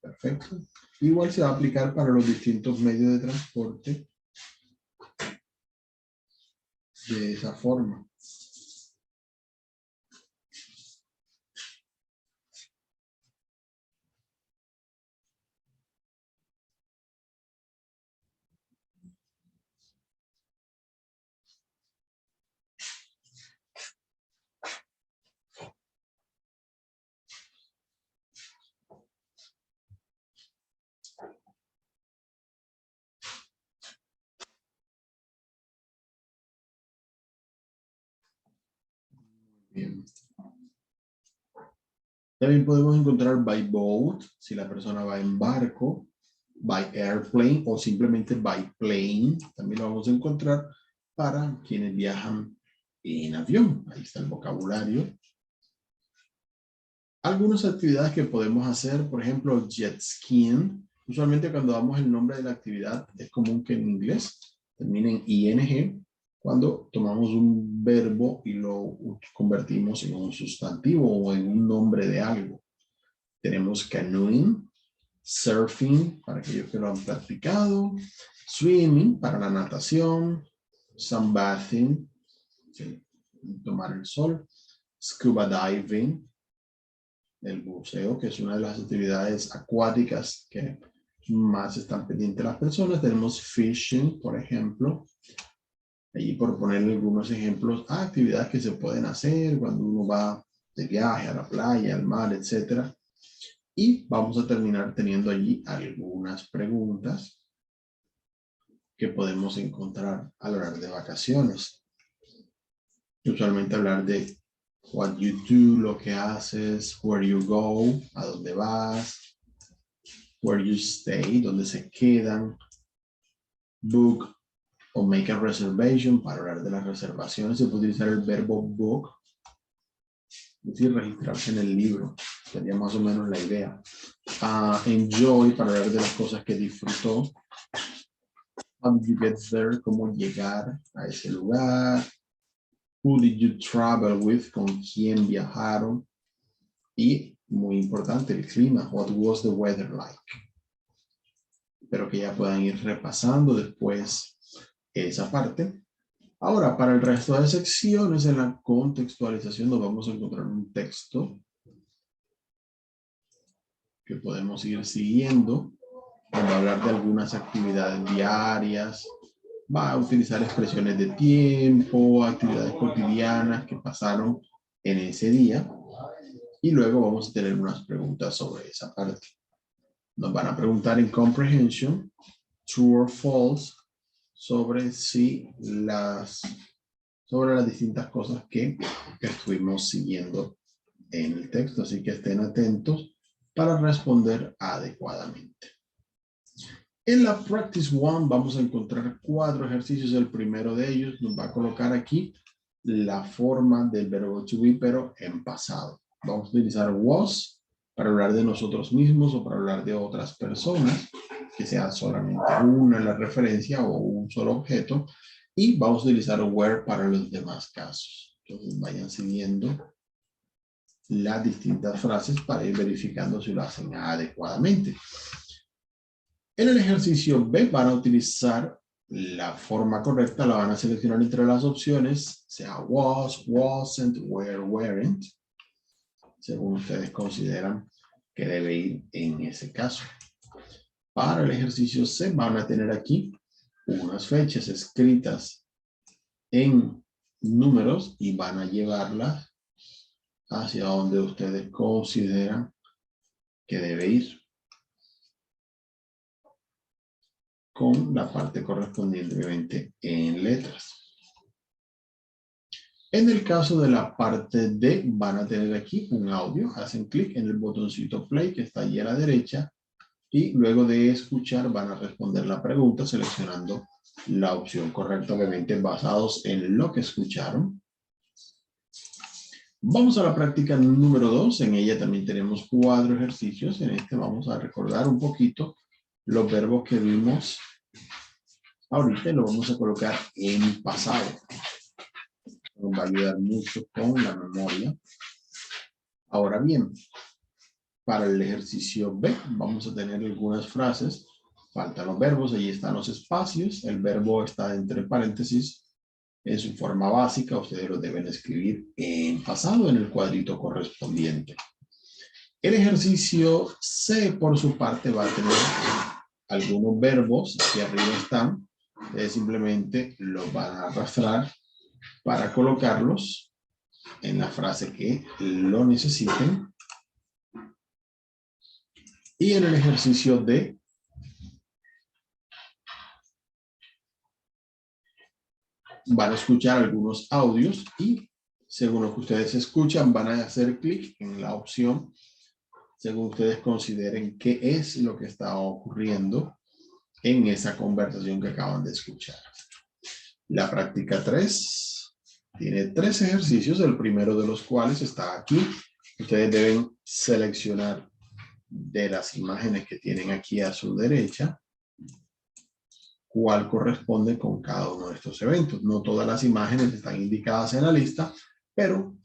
Perfecto. Igual se va a aplicar para los distintos medios de transporte de esa forma. Bien. También podemos encontrar by boat, si la persona va en barco, by airplane o simplemente by plane. También lo vamos a encontrar para quienes viajan en avión. Ahí está el vocabulario. Algunas actividades que podemos hacer, por ejemplo, jet skiing. Usualmente cuando damos el nombre de la actividad es común que en inglés termine en ing cuando tomamos un verbo y lo convertimos en un sustantivo o en un nombre de algo. Tenemos canoeing, surfing para aquellos que lo han practicado, swimming para la natación, sunbathing, tomar el sol, scuba diving, el buceo, que es una de las actividades acuáticas que más están pendientes las personas. Tenemos fishing, por ejemplo. Allí por ponerle algunos ejemplos, actividades que se pueden hacer cuando uno va de viaje a la playa, al mar, etc. Y vamos a terminar teniendo allí algunas preguntas que podemos encontrar a la hora de vacaciones. Usualmente hablar de what you do, lo que haces, where you go, a dónde vas, where you stay, dónde se quedan, book o make a reservation, para hablar de las reservaciones se puede utilizar el verbo book, es decir, registrarse en el libro, sería más o menos la idea. Enjoy, para hablar de las cosas que disfrutó. How did you get there, cómo llegar a ese lugar. Who did you travel with, con quién viajaron. Y muy importante, el clima, what was the weather like. Espero que ya puedan ir repasando después esa parte. Ahora, para el resto de secciones, en la contextualización nos vamos a encontrar un texto que podemos ir siguiendo. Va a hablar de algunas actividades diarias, va a utilizar expresiones de tiempo, actividades cotidianas que pasaron en ese día. Y luego vamos a tener unas preguntas sobre esa parte. Nos van a preguntar en comprehension, true or false, sobre las distintas cosas que estuvimos siguiendo en el texto. Así que estén atentos para responder adecuadamente. En la Practice 1 vamos a encontrar 4 ejercicios. El primero de ellos nos va a colocar aquí la forma del verbo to be, pero en pasado. Vamos a utilizar was para hablar de nosotros mismos o para hablar de otras personas, que sea solamente una la referencia o un solo objeto. Y vamos a utilizar were para los demás casos. Entonces vayan siguiendo las distintas frases para ir verificando si lo hacen adecuadamente. En el ejercicio B van a utilizar la forma correcta, la van a seleccionar entre las opciones, sea was, wasn't, were, weren't, según ustedes consideran que debe ir en ese caso. Para el ejercicio C van a tener aquí unas fechas escritas en números y van a llevarlas hacia donde ustedes consideran que debe ir, con la parte correspondientemente en letras. En el caso de la parte D, van a tener aquí un audio. Hacen clic en el botoncito play que está allí a la derecha y luego de escuchar van a responder la pregunta seleccionando la opción correcta, obviamente basados en lo que escucharon. Vamos a la práctica número 2. En ella también tenemos 4 ejercicios. En este vamos a recordar un poquito los verbos que vimos ahorita y lo vamos a colocar en pasado. Nos va a ayudar mucho con la memoria. Ahora bien, para el ejercicio B vamos a tener algunas frases. Faltan los verbos, allí están los espacios. El verbo está entre paréntesis. En su forma básica, ustedes lo deben escribir en pasado en el cuadrito correspondiente. El ejercicio C, por su parte, va a tener algunos verbos que arriba están. Ustedes simplemente los van a arrastrar para colocarlos en la frase que lo necesiten. Y en el ejercicio D, van a escuchar algunos audios y según lo que ustedes escuchan van a hacer clic en la opción según ustedes consideren qué es lo que está ocurriendo en esa conversación que acaban de escuchar. La práctica 3 tiene 3 ejercicios, el primero de los cuales está aquí Ustedes deben seleccionar de las imágenes que tienen aquí a su derecha cuál corresponde con cada uno de estos eventos. No todas las imágenes están indicadas en la lista, pero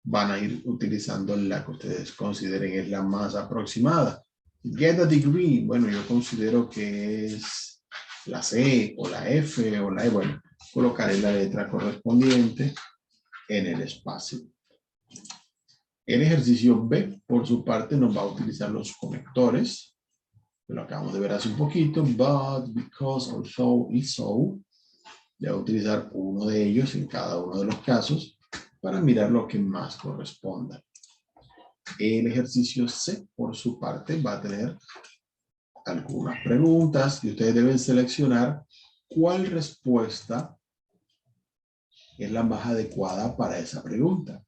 van a ir utilizando la que ustedes consideren es la más aproximada. Get a degree, bueno, yo considero que es la C o la F o la E. Bueno, colocaré la letra correspondiente en el espacio. El ejercicio B, por su parte, nos va a utilizar los conectores. Lo acabamos de ver hace un poquito. But, because, although y so. Voy a utilizar uno de ellos en cada uno de los casos para mirar lo que más corresponda. El ejercicio C, por su parte, va a tener algunas preguntas y ustedes deben seleccionar cuál respuesta es la más adecuada para esa pregunta.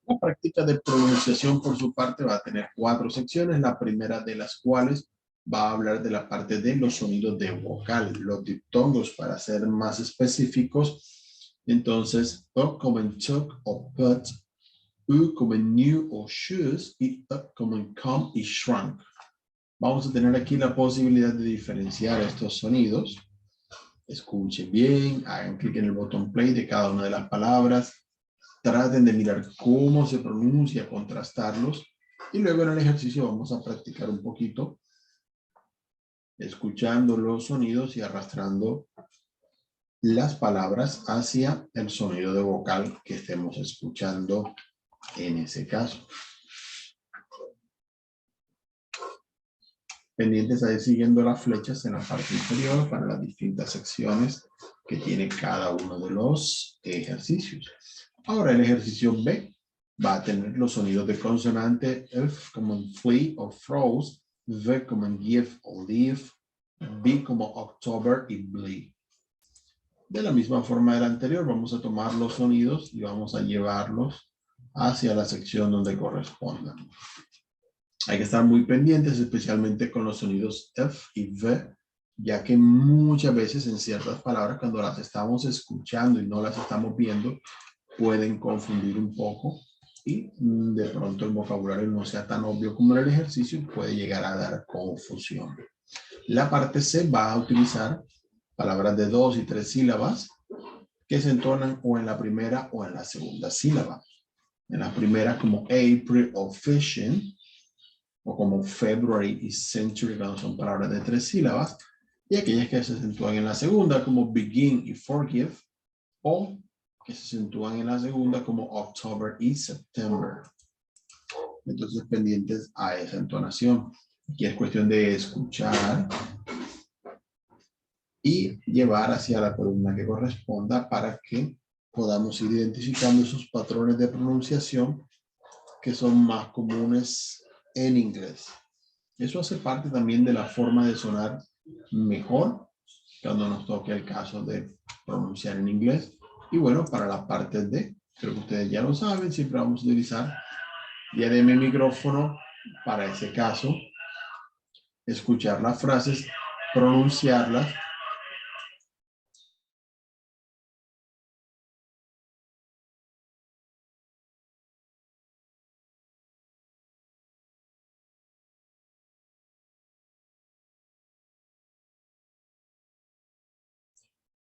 La práctica de pronunciación, por su parte, va a tener 4 secciones, la primera de las cuales va a hablar de la parte de los sonidos de vocal, los diptongos, para ser más específicos. Entonces, O como en took o put, U como en new o shoes, y U como en come y shrunk. Vamos a tener aquí la posibilidad de diferenciar estos sonidos. Escuchen bien, hagan clic en el botón play de cada una de las palabras. Traten de mirar cómo se pronuncia, contrastarlos. Y luego en el ejercicio vamos a practicar un poquito, escuchando los sonidos y arrastrando las palabras hacia el sonido de vocal que estemos escuchando en ese caso. Pendientes ahí siguiendo las flechas en la parte inferior para las distintas secciones que tiene cada uno de los ejercicios. Ahora el ejercicio B va a tener los sonidos de consonante F como en flee o froze, V como en give o leave, B como October y bleed. De la misma forma del anterior, vamos a tomar los sonidos y vamos a llevarlos hacia la sección donde correspondan. Hay que estar muy pendientes, especialmente con los sonidos F y V, ya que muchas veces en ciertas palabras, cuando las estamos escuchando y no las estamos viendo, pueden confundir un poco y de pronto el vocabulario no sea tan obvio como en el ejercicio y puede llegar a dar confusión. La parte C va a utilizar palabras de 2 y 3 sílabas que se entonan o en la primera o en la segunda sílaba. En la primera como April o fishing, o como February y century, cuando son palabras de 3 sílabas, y aquellas que se acentúan en la segunda como begin y forgive, o que se acentúan en la segunda como October y September. Entonces, pendientes a esa entonación. Aquí es cuestión de escuchar y llevar hacia la columna que corresponda para que podamos ir identificando esos patrones de pronunciación que son más comunes en inglés. Eso hace parte también de la forma de sonar mejor cuando nos toque el caso de pronunciar en inglés. Y bueno, para la parte de, creo que ustedes ya lo saben, siempre vamos a utilizar ya de mi micrófono para ese caso, escuchar las frases, pronunciarlas.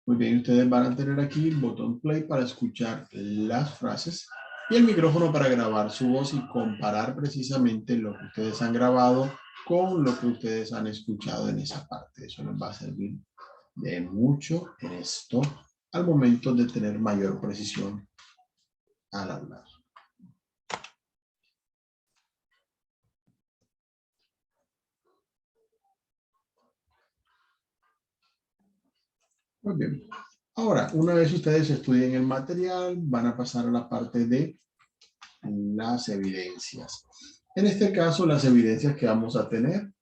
Muy bien, ustedes van a tener aquí el botón play para escuchar las frases y el micrófono para grabar su voz y comparar precisamente lo que ustedes han grabado con lo que ustedes han escuchado en esa parte. Eso les va a servir de mucho en esto al momento de tener mayor precisión al hablar. Muy bien. Ahora, una vez ustedes estudien el material, van a pasar a la parte de las evidencias. En este caso, las evidencias que vamos a tener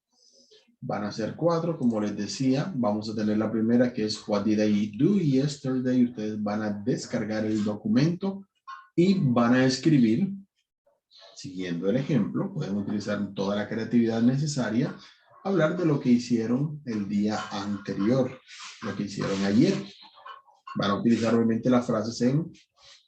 van a ser 4, como les decía. Vamos a tener la primera, que es What did I do yesterday? Ustedes van a descargar el documento y van a escribir, siguiendo el ejemplo. Pueden utilizar toda la creatividad necesaria hablar de lo que hicieron el día anterior, lo que hicieron ayer. Van a utilizar obviamente las frases en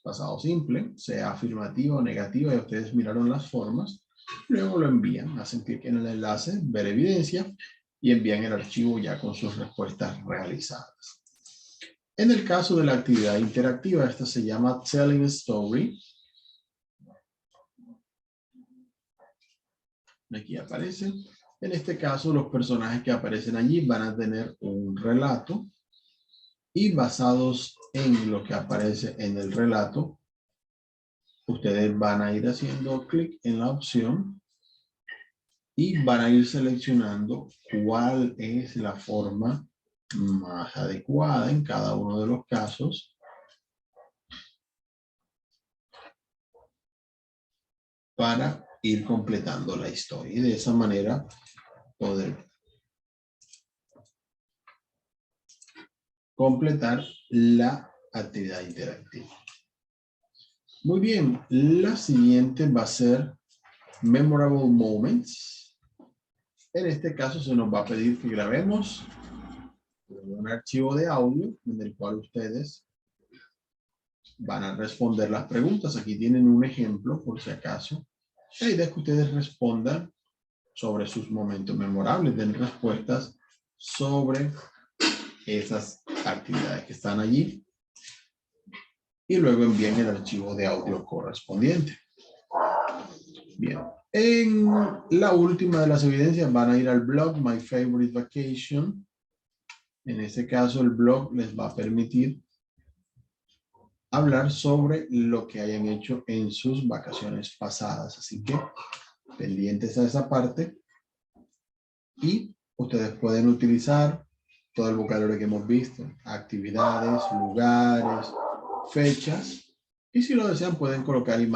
pasado simple, sea afirmativa o negativa, y ustedes miraron las formas. Luego lo envían, hacen clic en el enlace, ver evidencia, y envían el archivo ya con sus respuestas realizadas. En el caso de la actividad interactiva, esta se llama Telling a Story. Aquí aparece. En este caso, los personajes que aparecen allí van a tener un relato y basados en lo que aparece en el relato, ustedes van a ir haciendo clic en la opción y van a ir seleccionando cuál es la forma más adecuada en cada uno de los casos para ir completando la historia y de esa manera poder completar la actividad interactiva. Muy bien, la siguiente va a ser Memorable Moments. En este caso se nos va a pedir que grabemos un archivo de audio en el cual ustedes van a responder las preguntas. Aquí tienen un ejemplo por si acaso. La idea es que ustedes respondan sobre sus momentos memorables, den respuestas sobre esas actividades que están allí y luego envíen el archivo de audio correspondiente. Bien, en la última de las evidencias van a ir al blog My Favorite Vacation. En este caso el blog les va a permitir hablar sobre lo que hayan hecho en sus vacaciones pasadas. Así que pendientes a esa parte y ustedes pueden utilizar todo el vocabulario que hemos visto, actividades, lugares, fechas, y si lo desean pueden colocar imágenes